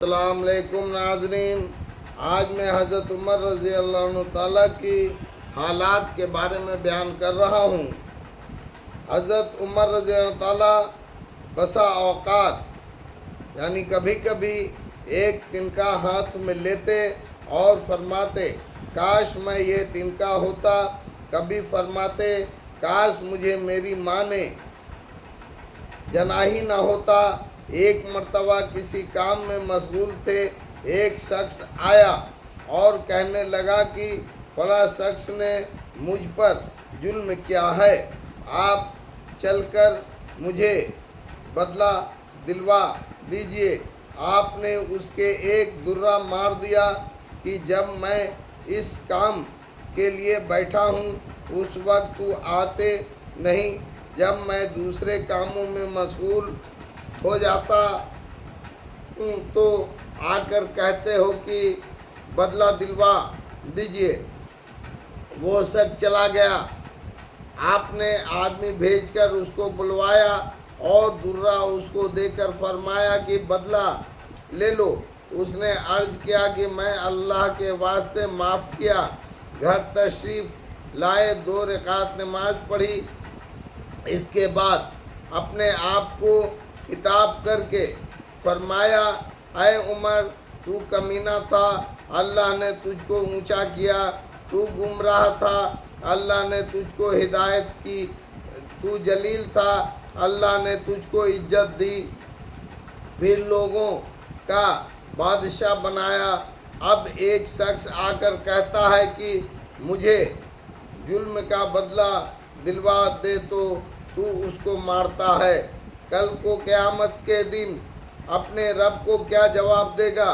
अस्सलाम वालेकुम नाज़रीन। आज मैं हज़रत उमर रज़ी अल्लाह अन्हु ताला की हालात के बारे में बयान कर रहा हूँ। हज़रत उमर रज़ी अल्लाह ताला बसा औक़ात यानी कभी कभी एक तिनका हाथ में लेते और फरमाते काश मैं ये तिनका होता। कभी फरमाते काश मुझे मेरी माँ ने जना ही न होता। एक मर्तबा किसी काम में मशगूल थे, एक शख्स आया और कहने लगा कि फला शख्स ने मुझ पर जुल्म किया है, आप चलकर मुझे बदला दिलवा दीजिए। आपने उसके एक दुर्रा मार दिया कि जब मैं इस काम के लिए बैठा हूँ उस वक्त तू आते नहीं, जब मैं दूसरे कामों में मशगूल हो जाता तो आकर कहते हो कि बदला दिलवा दीजिए। वो शख्स चला गया। आपने आदमी भेजकर उसको बुलवाया और दुर्रा उसको देकर फरमाया कि बदला ले लो। उसने अर्ज किया कि मैं अल्लाह के वास्ते माफ़ किया। घर तशरीफ़ लाए, 2 रकात नमाज पढ़ी। इसके बाद अपने आप को खिताब करके फरमाया, ऐ उमर तू कमीना था, अल्लाह ने तुझको ऊंचा किया। तू गुमराह था, अल्लाह ने तुझको हिदायत की। तू जलील था, अल्लाह ने तुझको इज्जत दी, फिर लोगों का बादशाह बनाया। अब एक शख्स आकर कहता है कि मुझे जुल्म का बदला दिलवा दे तो तू उसको मारता है। कल को क़यामत के दिन अपने रब को क्या जवाब देगा?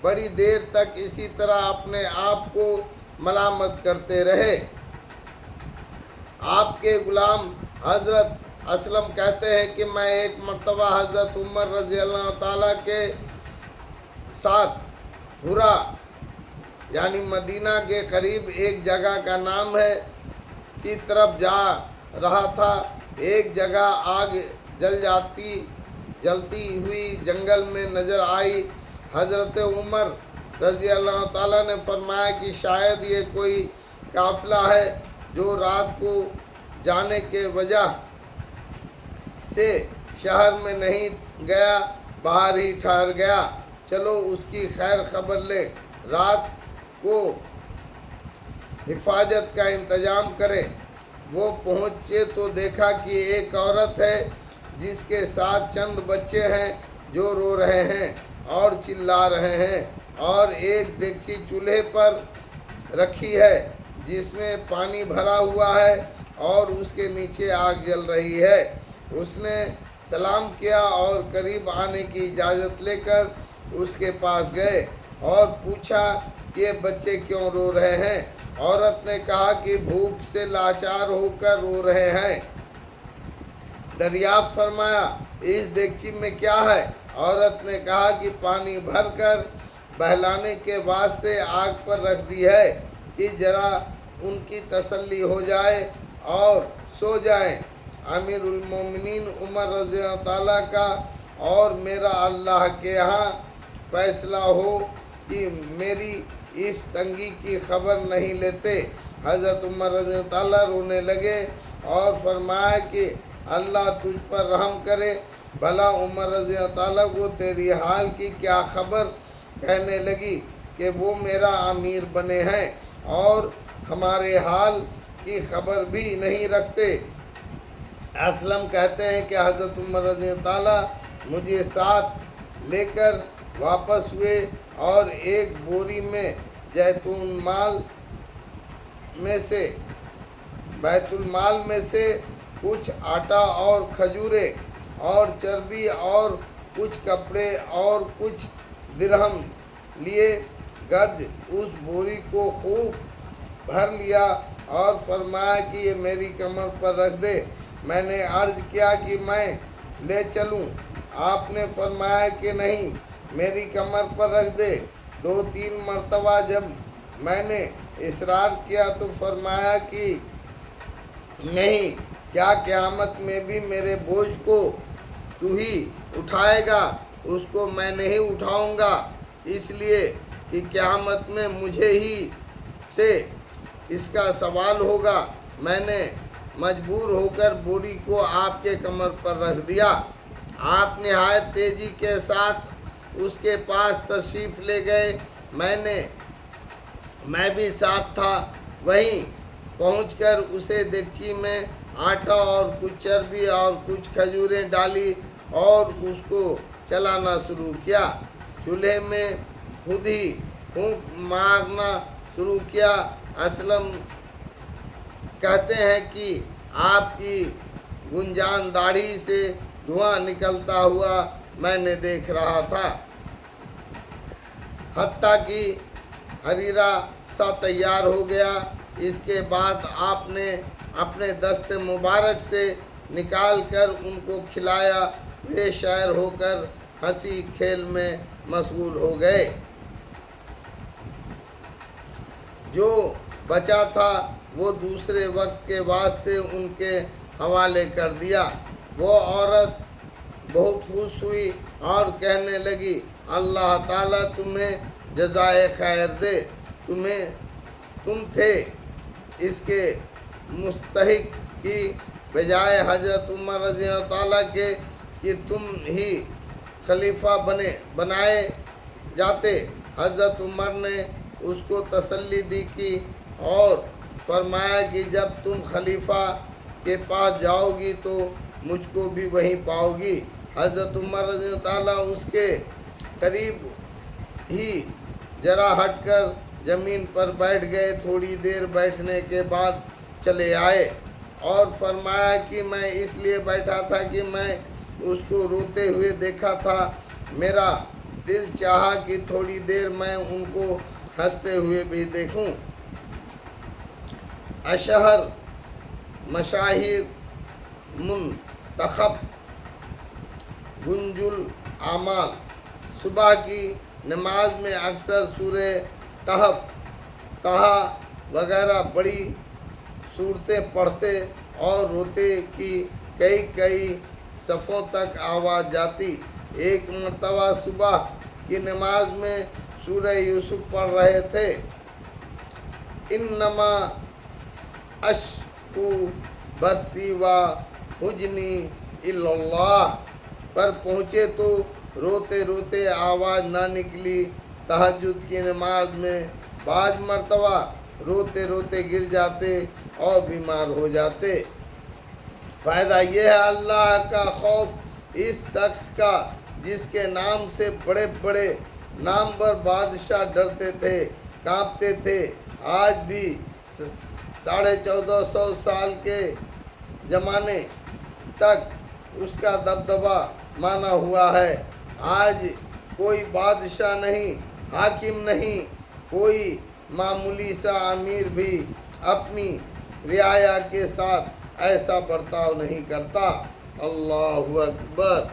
बड़ी देर तक इसी तरह अपने आप को मलामत करते रहे। आपके गुलाम हज़रत असलम कहते हैं कि मैं एक मर्तबा हज़रत उमर रज़ी अल्लाह ताला के साथ हुरा यानी मदीना के करीब एक जगह का नाम है की तरफ जा रहा था। एक जगह आग जलती हुई जंगल में नज़र आई। हज़रत उमर रज़ी अल्लाह ताला ने फरमाया कि शायद ये कोई काफ़िला है जो रात को जाने के वजह से शहर में नहीं गया, बाहर ही ठहर गया। चलो उसकी खैर खबर लें, रात को हिफाजत का इंतज़ाम करें। वो पहुँचे तो देखा कि एक औरत है जिसके साथ चंद बच्चे हैं जो रो रहे हैं और चिल्ला रहे हैं, और एक देगची चूल्हे पर रखी है जिसमें पानी भरा हुआ है और उसके नीचे आग जल रही है। उसने सलाम किया और करीब आने की इजाज़त लेकर उसके पास गए और पूछा कि ये बच्चे क्यों रो रहे हैं? औरत ने कहा कि भूख से लाचार होकर रो रहे हैं। दरियाफ्त फरमाया, इस देगची में क्या है? औरत ने कहा कि पानी भरकर बहलाने के वास्ते आग पर रख दी है कि जरा उनकी तसल्ली हो जाए और सो जाएं। अमीरुल मोमिनीन उमर रज़ी अल्लाह ताला का और मेरा अल्लाह के यहाँ फैसला हो कि मेरी इस तंगी की खबर नहीं लेते। हज़रत उमर रज़ी अल्लाह ताला रोने लगे और फरमाया कि अल्लाह तुझ पर रहम करे। भला उमर रज़ी अल्लाह ताला को तेरी हाल की क्या खबर? कहने लगी कि वो मेरा अमीर बने हैं और हमारे हाल की खबर भी नहीं रखते। असलम कहते हैं कि हज़रत उमर रज़ी अल्लाह ताला मुझे साथ लेकर वापस हुए और एक बोरी में बैतुल माल में से कुछ आटा और खजूरें और चर्बी और कुछ कपड़े और कुछ दिरहम लिए। गर्ज उस बोरी को खूब भर लिया और फरमाया कि ये मेरी कमर पर रख दे। मैंने अर्ज किया कि मैं ले चलूं। आपने फरमाया कि नहीं, मेरी कमर पर रख दे। 2-3 मरतबा जब मैंने इसरार किया तो फरमाया कि नहीं, क्या क़यामत में भी मेरे बोझ को तू ही उठाएगा? اس کو میں نہیں اٹھاؤں گا، اس لیے کہ قیامت میں مجھے ہی سے اس کا سوال ہوگا۔ میں نے مجبور ہو کر بوری کو آپ کے کمر پر رکھ دیا۔ آپ نہایت تیزی کے ساتھ اس کے پاس تشریف لے گئے۔ میں بھی ساتھ تھا۔ وہیں پہنچ کر اسے دیگچی میں آٹا اور کچھ چربی اور کچھ کھجوریں ڈالی اور اس کو چلانا شروع کیا۔ چولہے میں خود ہی پھونک مارنا شروع کیا۔ اسلم کہتے ہیں کہ آپ کی گنجان داڑھی سے دھواں نکلتا ہوا میں نے دیکھ رہا تھا، حتیٰ کہ حریرہ سا تیار ہو گیا۔ اس کے بعد آپ نے اپنے دست مبارک سے نکال کر ان کو کھلایا۔ وہ شیر ہو کر ہنسی کھیل میں مشغول ہو گئے۔ جو بچا تھا وہ دوسرے وقت کے واسطے ان کے حوالے کر دیا۔ وہ عورت بہت خوش ہوئی اور کہنے لگی، اللہ تعالیٰ تمہیں جزائے خیر دے۔ تم تھے اس کے مستحق کی بجائے حضرت عمر رضی اللہ تعالیٰ کے کہ تم ہی خلیفہ بنائے جاتے۔ حضرت عمر نے اس کو تسلی دی کی اور فرمایا کہ جب تم خلیفہ کے پاس جاؤ گی تو مجھ کو بھی وہیں پاؤ گی۔ حضرت عمر رضی اللہ تعالیٰ اس کے قریب ہی ذرا ہٹ کر زمین پر بیٹھ گئے۔ تھوڑی دیر بیٹھنے کے بعد چلے آئے اور فرمایا کہ میں اس لیے بیٹھا تھا کہ میں اس کو روتے ہوئے دیکھا تھا۔ میرا دل چاہا کہ تھوڑی دیر میں ان کو ہنستے ہوئے بھی دیکھوں۔ اشہر مشاہیر منتخب گنج الاعمال۔ صبح کی نماز میں اکثر سورہ طٰہٰ وغیرہ بڑی صورتیں پڑھتے اور روتے کہ کئی صفوں تک آواز جاتی۔ ایک مرتبہ صبح کی نماز میں سورہ یوسف پڑھ رہے تھے۔ انما اشکو بثی و حزنی الی اللہ پر پہنچے تو روتے روتے آواز نہ نکلی۔ تہجد کی نماز میں بعض مرتبہ روتے روتے گر جاتے اور بیمار ہو جاتے۔ فائدہ یہ ہے اللہ کا خوف اس شخص کا جس کے نام سے بڑے بڑے نامور بادشاہ ڈرتے تھے، کانپتے تھے۔ آج بھی 1450 سال کے زمانے تک اس کا دبدبہ مانا ہوا ہے۔ آج کوئی بادشاہ نہیں، حاکم نہیں، کوئی معمولی سا امیر بھی اپنی رعایا کے ساتھ ایسا برتاؤ نہیں کرتا۔ اللہ اکبر۔